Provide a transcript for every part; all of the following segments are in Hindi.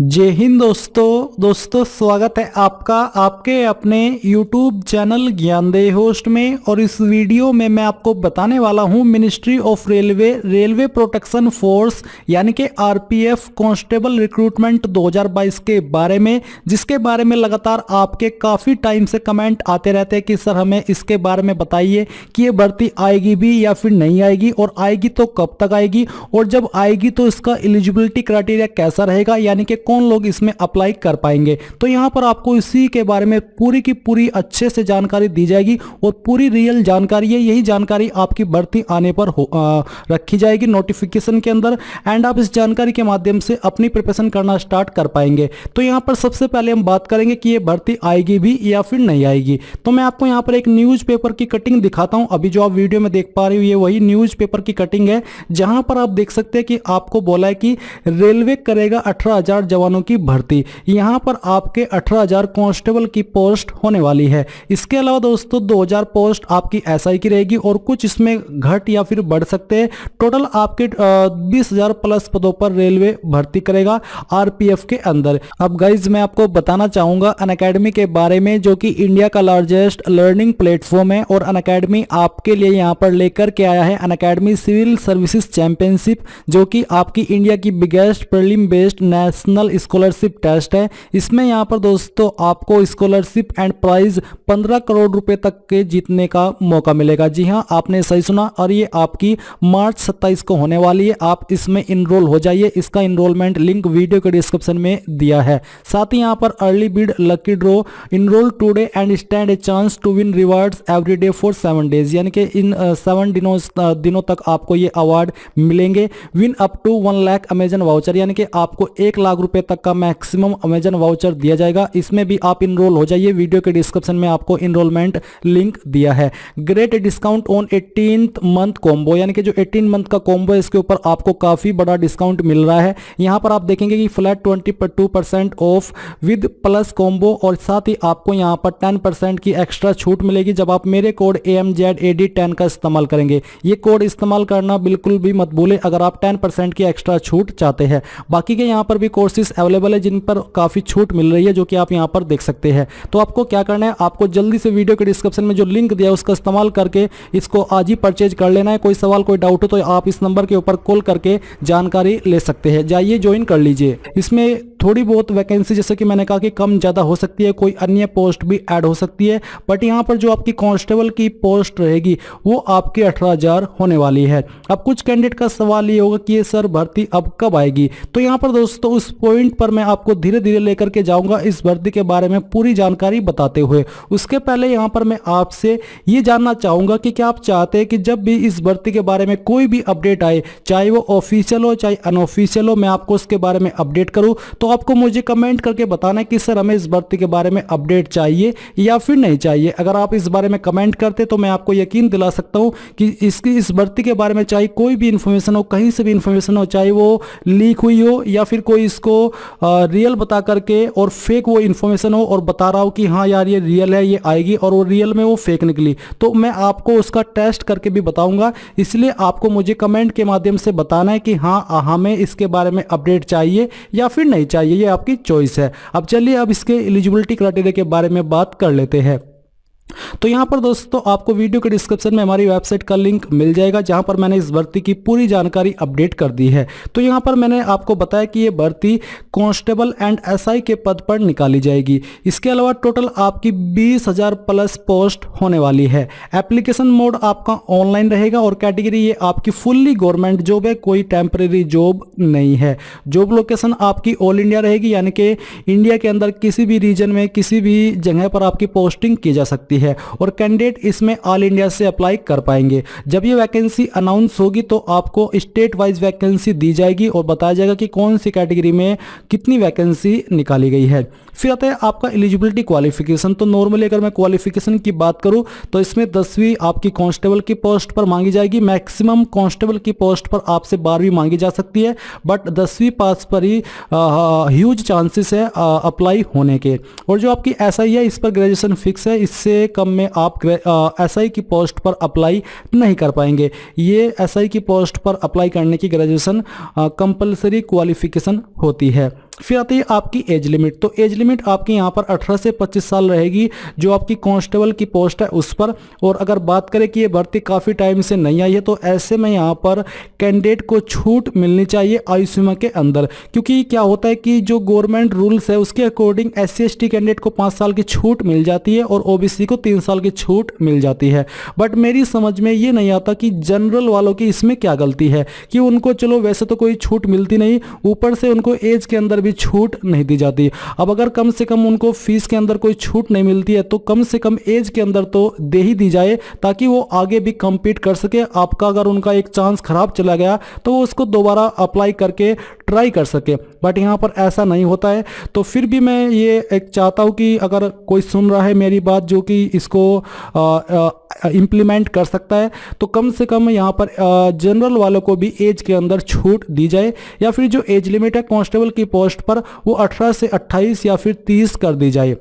जय हिंद दोस्तों स्वागत है आपका आपके अपने YouTube चैनल ज्ञानदेह होस्ट में। और इस वीडियो में मैं आपको बताने वाला हूं ministry of railway protection force यानी कि आरपीएफ कांस्टेबल रिक्रूटमेंट 2022 के बारे में, जिसके बारे में लगातार आपके काफ़ी टाइम से कमेंट आते रहते हैं कि सर हमें इसके बारे में बताइए कि ये भर्ती आएगी भी या फिर नहीं आएगी, और आएगी तो कब तक आएगी, और जब आएगी तो इसका एलिजिबिलिटी क्राइटेरिया कैसा रहेगा, यानी कि कौन लोग इसमें अप्लाई कर पाएंगे। तो यहां पर आपको इसी के बारे में पूरी की पूरी अच्छे से जानकारी दी जाएगी और पूरी रियल जानकारी है। यही जानकारी आपकी भर्ती आने पर रखी जाएगी नोटिफिकेशन के अंदर, एंड आप इस जानकारी के माध्यम से अपनी प्रिपरेशन करना स्टार्ट कर पाएंगे। तो यहां पर सबसे पहले हम बात करेंगे कि ये भर्ती आएगी भी या फिर नहीं आएगी। तो मैं आपको यहां पर एक न्यूज़पेपर की कटिंग दिखाता हूं। अभी जो आप वीडियो में देख पा रहे हो ये वही न्यूज़पेपर की कटिंग है, जहां पर आप देख सकते हैं कि आपको बोला है कि रेलवे करेगा 18,000 जवानों की भर्ती। यहां पर आपके 18,000 कांस्टेबल की पोस्ट होने वाली है। इसके अलावा दोस्तों 2,000 पोस्ट आपकी एसआई की रहेगी और कुछ इसमें घट या फिर बढ़ सकते हैं। टोटल आपके 20,000 प्लस पदों पर रेलवे भर्ती करेगा आरपीएफ के अंदर। अब गाइज मैं आपको बताना चाहूंगा अनअकैडमी के बारे में, जो कि इंडिया का लार्जेस्ट लर्निंग प्लेटफॉर्म है। और अनअकैडमी आपके लिए यहां पर लेकर के आया है अनअकैडमी सिविल सर्विसेज चैंपियनशिप, जो कि आपकी इंडिया की biggest prelim based national scholarship test है। इसमें यहां पर दोस्तों आपको स्कॉलरशिप एंड प्राइज 15 करोड़ रुपए तक के जीतने का मौका मिलेगा। जी हां, आपने सही सुना, और ये आपकी मार्च 27 को होने वाली है। आप इसमें इनरोल हो जाइए। इसका इनरोलमेंट लिंक वीडियो के डिस्क्रिप्शन में दिया है। साथ ही यहां पर early bid lucky draw, enrol today and stand a chance to win rewards every day for 7 days, यानी कि इन 7 दिनों तक आपको ये अवार्ड मिलेंगे। Win up to 1 lakh Amazon voucher, यानी कि आपको 1 लाख रुपए तक का मैक्सिमम अमेजन वाउचर दिया जाएगा। इसमें भी आप इनरोल हो जाइए। वीडियो के डिस्क्रिप्शन में आपको इनरोलमेंट लिंक दिया है। Great discount on 18th month combo, यानी कि जो 18 मंथ का कॉम्बो है इसके ऊपर आपको काफी बड़ा डिस्काउंट मिल रहा है। यहां पर आप देखेंगे कि flat 22% of with plus combo, और साथ ही आपको यहां पर 10% की एक्स्ट्रा छूट मिलेगी जब आप मेरे कोड AMZAD10 का इस्तेमाल करेंगे। ये कोड इस्तेमाल करना बिल्कुल भी मत भूलें अगर आप 10% की एक्स्ट्रा छूट चाहते हैं। बाकी के यहाँ पर भी कोर्सेज अवेलेबल है जिन पर काफ़ी छूट मिल रही है, जो कि आप यहाँ पर देख सकते हैं। तो आपको क्या करना है, आपको जल्दी से वीडियो के डिस्क्रिप्शन में जो लिंक दिया है उसका इस्तेमाल करके इसको आज ही परचेज कर लेना है। कोई सवाल कोई डाउट हो तो आप इस नंबर के ऊपर कॉल करके जानकारी ले सकते हैं। जाइए ज्वाइन कर लीजिए। इसमें थोड़ी बहुत वैकेंसी जैसे कि मैंने कहा कि कम ज़्यादा हो सकती है, कोई अन्य पोस्ट भी ऐड हो सकती है, बट यहाँ पर जो आपकी कांस्टेबल की पोस्ट रहेगी वो आपकी 18,000 होने वाली है। अब कुछ कैंडिडेट का सवाल ये होगा कि ये सर भर्ती अब कब आएगी। तो यहाँ पर दोस्तों उस पॉइंट पर मैं आपको धीरे धीरे लेकर के जाऊंगा इस भर्ती के बारे में पूरी जानकारी बताते हुए। उसके पहले यहाँ पर मैं आपसे ये जानना चाहूंगा कि क्या आप चाहते हैं कि जब भी इस भर्ती के बारे में कोई भी अपडेट आए, चाहे वो ऑफिशियल हो चाहे अनऑफिशियल हो, मैं आपको उसके बारे में अपडेट करूं। तो आपको मुझे कमेंट करके बताना है कि सर हमें इस भर्ती के बारे में अपडेट चाहिए या फिर नहीं चाहिए। अगर आप इस बारे में कमेंट करते तो मैं आपको यकीन दिला सकता हूं कि इस भर्ती के बारे में चाहे कोई भी इंफॉर्मेशन हो, कहीं से भी इंफॉर्मेशन हो, चाहे वो लीक हुई हो या फिर कोई इसको रियल बता करके और फेक वो इंफॉर्मेशन हो और बता रहा हो कि हाँ यार ये रियल है, ये आएगी, और वो रियल में वो फेक निकली, तो मैं आपको उसका टेस्ट करके भी बताऊंगा। इसलिए आपको मुझे कमेंट के माध्यम से बताना है कि हाँ हमें इसके बारे में अपडेट चाहिए या फिर नहीं चाहिए, ये आपकी चॉइस है। अब चलिए अब इसके एलिजिबिलिटी क्राइटेरिया के बारे में बात कर लेते हैं। तो यहाँ पर दोस्तों आपको वीडियो के डिस्क्रिप्शन में हमारी वेबसाइट का लिंक मिल जाएगा, जहाँ पर मैंने इस भर्ती की पूरी जानकारी अपडेट कर दी है। तो यहाँ पर मैंने आपको बताया कि ये भर्ती कांस्टेबल एंड एसआई के पद पर निकाली जाएगी। इसके अलावा टोटल आपकी 20,000 प्लस पोस्ट होने वाली है। एप्लीकेशन मोड आपका ऑनलाइन रहेगा और कैटेगरी ये आपकी फुल्ली गवर्नमेंट जॉब है, कोई टेम्परेरी जॉब नहीं है। जॉब लोकेशन आपकी ऑल इंडिया रहेगी, यानी कि इंडिया के अंदर किसी भी रीजन में किसी भी जगह पर आपकी पोस्टिंग की जा सकती है, और कैंडिडेट इसमें ऑल इंडिया से अप्लाई कर पाएंगे। जब ये वैकेंसी अनाउंस होगी तो आपको स्टेट वाइज वैकेंसी दी जाएगी और बताया जाएगा कि कौन सी कैटेगरी में कितनी वैकेंसी निकाली गई है। फिर आता है आपका एलिजिबिलिटी क्वालिफिकेशन। तो नॉर्मली अगर मैं क्वालिफिकेशन की बात करूं तो इसमें 10वीं आपकी कांस्टेबल की पोस्ट पर मांगी जाएगी। मैक्सिमम कांस्टेबल की पोस्ट पर आपसे 12वीं मांगी जा सकती है, बट 10वीं पास पर ही ह्यूज चांसेस है अप्लाई होने के। और जो आपकी एसआई है इस पर ग्रेजुएशन फिक्स है, इससे कम में आप एसआई की पोस्ट पर अप्लाई नहीं कर पाएंगे। ये एसआई की पोस्ट पर अप्लाई करने की ग्रेजुएशन कंपलसरी क्वालिफिकेशन होती है। फिर आती है आपकी एज लिमिट। तो एज लिमिट आपकी यहाँ पर 18 से 25 साल रहेगी जो आपकी कांस्टेबल की पोस्ट है उस पर। और अगर बात करें कि ये भर्ती काफ़ी टाइम से नहीं आई है तो ऐसे में यहाँ पर कैंडिडेट को छूट मिलनी चाहिए आयु सीमा के अंदर, क्योंकि क्या होता है कि जो गवर्नमेंट रूल्स है उसके अकॉर्डिंग SC/ST कैंडिडेट को 5 साल की छूट मिल जाती है और OBC को 3 साल की छूट मिल जाती है। बट मेरी समझ में ये नहीं आता कि जनरल वालों की इसमें क्या गलती है कि उनको चलो वैसे तो कोई छूट मिलती नहीं, ऊपर से उनको एज के अंदर भी छूट नहीं दी जाती। अब अगर कम से कम उनको फीस के अंदर कोई छूट नहीं मिलती है तो कम से कम एज के अंदर तो दे ही दी जाए ताकि वो आगे भी compete कर सके। आपका अगर उनका एक चांस खराब चला गया तो वो उसको दोबारा अप्लाई करके ट्राई कर सके, बट यहाँ पर ऐसा नहीं होता है। तो फिर भी मैं ये एक चाहता हूँ कि अगर कोई सुन रहा है मेरी बात जो कि इसको इम्प्लीमेंट कर सकता है तो कम से कम यहाँ पर जनरल वालों को भी एज के अंदर छूट दी जाए, या फिर जो एज लिमिट है कांस्टेबल की पोस्ट पर वो 18 से 28 या फिर 30 कर दी जाए।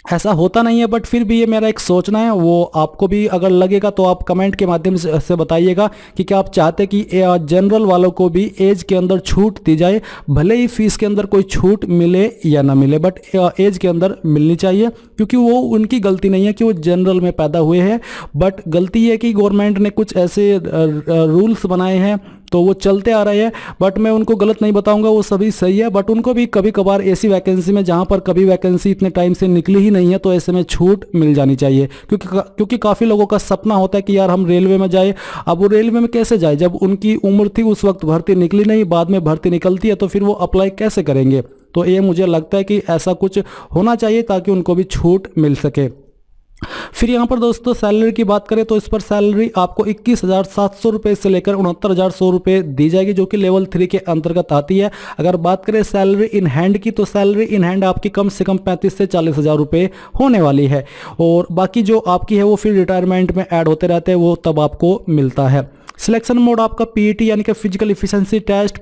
ऐसा होता नहीं है बट फिर भी ये मेरा एक सोचना है, वो आपको भी अगर लगेगा तो आप कमेंट के माध्यम से बताइएगा कि क्या आप चाहते कि जनरल वालों को भी एज के अंदर छूट दी जाए, भले ही फीस के अंदर कोई छूट मिले या ना मिले बट एज के अंदर मिलनी चाहिए, क्योंकि वो उनकी गलती नहीं है कि वो जनरल में पैदा हुए हैं, बट गलती है कि गवर्नमेंट ने कुछ ऐसे रूल्स बनाए हैं तो वो चलते आ रहे हैं। बट मैं उनको गलत नहीं बताऊंगा, वो सभी सही है, बट उनको भी कभी कभार ऐसी वैकेंसी में जहां पर कभी वैकेंसी इतने टाइम से निकली ही नहीं है तो ऐसे में छूट मिल जानी चाहिए, क्योंकि काफ़ी लोगों का सपना होता है कि यार हम रेलवे में जाए। अब वो रेलवे में कैसे जाए जब उनकी उम्र थी उस वक्त भर्ती निकली नहीं, बाद में भर्ती निकलती है तो फिर वो अप्लाई कैसे करेंगे। तो ये मुझे लगता है कि ऐसा कुछ होना चाहिए ताकि उनको भी छूट मिल सके। फिर यहाँ पर दोस्तों सैलरी की बात करें तो इस पर सैलरी आपको 21,700 रुपये से लेकर 69,100 रुपये दी जाएगी जो कि लेवल 3 के अंतर्गत आती है। अगर बात करें सैलरी इन हैंड की तो सैलरी इन हैंड आपकी कम से कम 35 से 40,000 रुपये होने वाली है, और बाकी जो आपकी है वो फिर रिटायरमेंट में ऐड होते रहते हैं, वो तब आपको मिलता है। सिलेक्शन मोड आपका PET यानी कि फिजिकल इफिशिएंसी टेस्ट,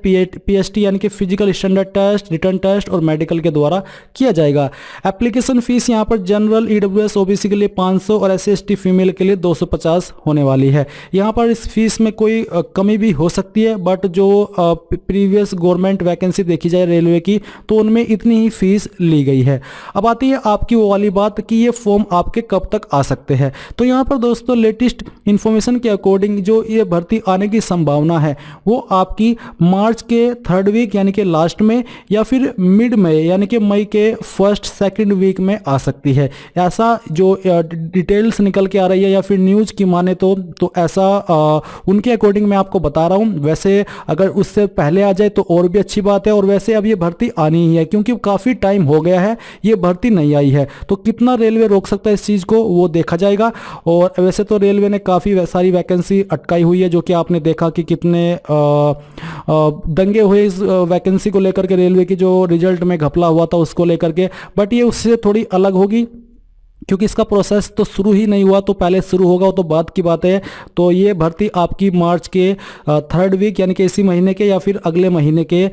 PST यानी कि physical standard test, written test और मेडिकल के द्वारा किया जाएगा। एप्लीकेशन फीस यहाँ पर जनरल EWS OBC के लिए 500 और SC/ST फीमेल के लिए 250 होने वाली है। यहाँ पर इस फीस में कोई कमी भी हो सकती है, बट जो प्रीवियस गवर्नमेंट वैकेंसी देखी जाए रेलवे की तो उनमें इतनी ही फीस ली गई है। अब आती है आपकी वो वाली बात कि ये फॉर्म आपके कब तक आ सकते हैं। तो यहाँ पर दोस्तों लेटेस्ट इन्फॉर्मेशन के अकॉर्डिंग जो ये भर्ती आने की संभावना है वो आपकी मार्च के 3rd वीक यानी कि लास्ट में, या फिर मिड में यानी कि मई के 1st-2nd वीक में आ सकती है। ऐसा जो डिटेल्स निकल के आ रही है या फिर न्यूज़ की माने तो ऐसा उनके अकॉर्डिंग मैं आपको बता रहा हूँ। वैसे अगर उससे पहले आ जाए तो और भी अच्छी बात है, और वैसे अब ये भर्ती आनी ही है क्योंकि काफ़ी टाइम हो गया है ये भर्ती नहीं आई है। तो कितना रेलवे रोक सकता है इस चीज़ को वो देखा जाएगा। और वैसे तो रेलवे ने काफ़ी सारी वैकेंसी अटकाई हुई है जो कि आपने देखा कि कितने दंगे हुए इस वैकेंसी को लेकर के, रेलवे की जो रिजल्ट में घपला हुआ था उसको लेकर के। बट ये उससे थोड़ी अलग होगी क्योंकि इसका प्रोसेस तो शुरू ही नहीं हुआ, तो पहले शुरू होगा तो बात की बात है। तो ये भर्ती आपकी मार्च के 3rd वीक यानी कि इसी महीने के या फिर अगले महीने के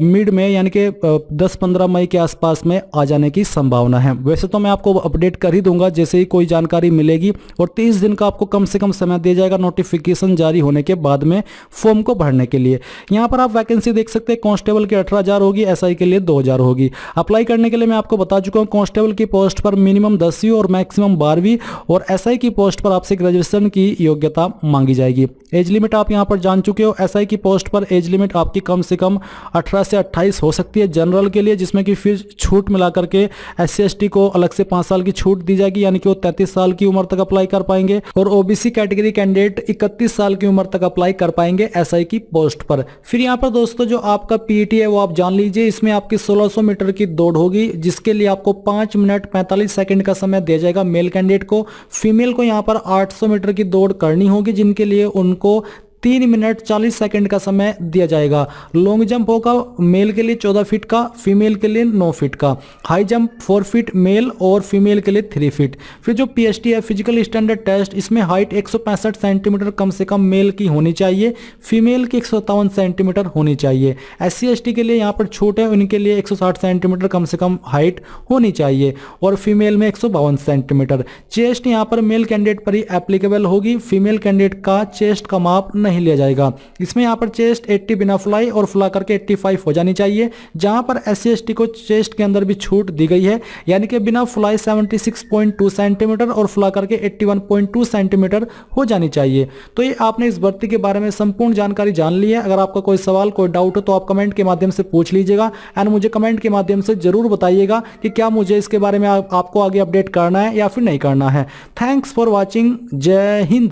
मिड में यानी कि 10-15 मई के आसपास में आ जाने की संभावना है। वैसे तो मैं आपको अपडेट कर ही दूंगा जैसे ही कोई जानकारी मिलेगी, और 30 दिन का आपको कम से कम समय दिया जाएगा नोटिफिकेशन जारी होने के बाद में फॉर्म को भरने के लिए। यहाँ पर आप वैकेंसी देख सकते हैं, कांस्टेबल की 18,000 होगी, SI के लिए 2,000 होगी। अप्लाई करने के लिए मैं आपको बता चुका हूँ कांस्टेबल की पोस्ट पर मिनिमम 10वीं और मैक्सिमम 12वीं, और SI की पोस्ट पर आपसे ग्रेजुएशन की योग्यता मांगी जाएगी। एज लिमिट आप यहां पर जान चुके हो। SI की पोस्ट पर एज लिमिट आपकी कम से कम 18 से 28 हो सकती है जनरल के लिए, जिसमें कि फिर छूट मिला करके SC/ST को अलग से 5 साल की छूट दी जाएगी, यानी कि वो 33 साल की उम्र तक अप्लाई कर पाएंगे, और OBC कैटेगरी कैंडिडेट 31 साल की उम्र तक अप्लाई कर पाएंगे SI की पोस्ट पर। फिर यहाँ पर दोस्तों जो आपका PET है वो आप जान लीजिए, इसमें आपकी 1600 मीटर की दौड़ होगी जिसके लिए आपको 5 मिनट 45 सेकंड का समय दिया जाएगा मेल कैंडिडेट को। फीमेल को यहां पर 800 मीटर की दौड़ करनी होगी जिनके लिए उनको 3 मिनट 40 सेकंड का समय दिया जाएगा। लॉन्ग जंप होगा मेल के लिए 14 फीट का, फीमेल के लिए 9 फीट का। हाई जंप 4 फीट मेल और फीमेल के लिए 3 फीट। फिर जो PST है फिजिकल स्टैंडर्ड टेस्ट, इसमें हाइट 165 सेंटीमीटर कम से कम मेल की होनी चाहिए, फीमेल की 157 सेंटीमीटर होनी चाहिए। SC/ST के लिए यहाँ पर छूट है, उनके लिए 160 सेंटीमीटर कम से कम हाइट होनी चाहिए, और फीमेल में 152 सेंटीमीटर। चेस्ट यहाँ पर मेल कैंडिडेट पर ही एप्लीकेबल होगी, फीमेल कैंडिडेट का चेस्ट का माप नहीं नहीं लिया जाएगा। इसमें यहाँ पर चेस्ट 80 बिना फुलाई और फुला करके 85 हो जानी चाहिए। जहां पर SC/ST को चेस्ट के अंदर भी छूट दी गई है, यानी कि बिना फुलाई 76.2 सेंटीमीटर और फुला करके 81.2 सेंटीमीटर हो जानी चाहिए। तो ये आपने इस भर्ती के बारे में संपूर्ण जानकारी जान ली है। अगर आपका कोई सवाल कोई डाउट हो तो आप कमेंट के माध्यम से पूछ लीजिएगा एंड मुझे कमेंट के माध्यम से जरूर बताइएगा कि क्या मुझे इसके बारे में आपको आगे अपडेट करना है या फिर नहीं करना है। Thanks for watching. जय हिंद।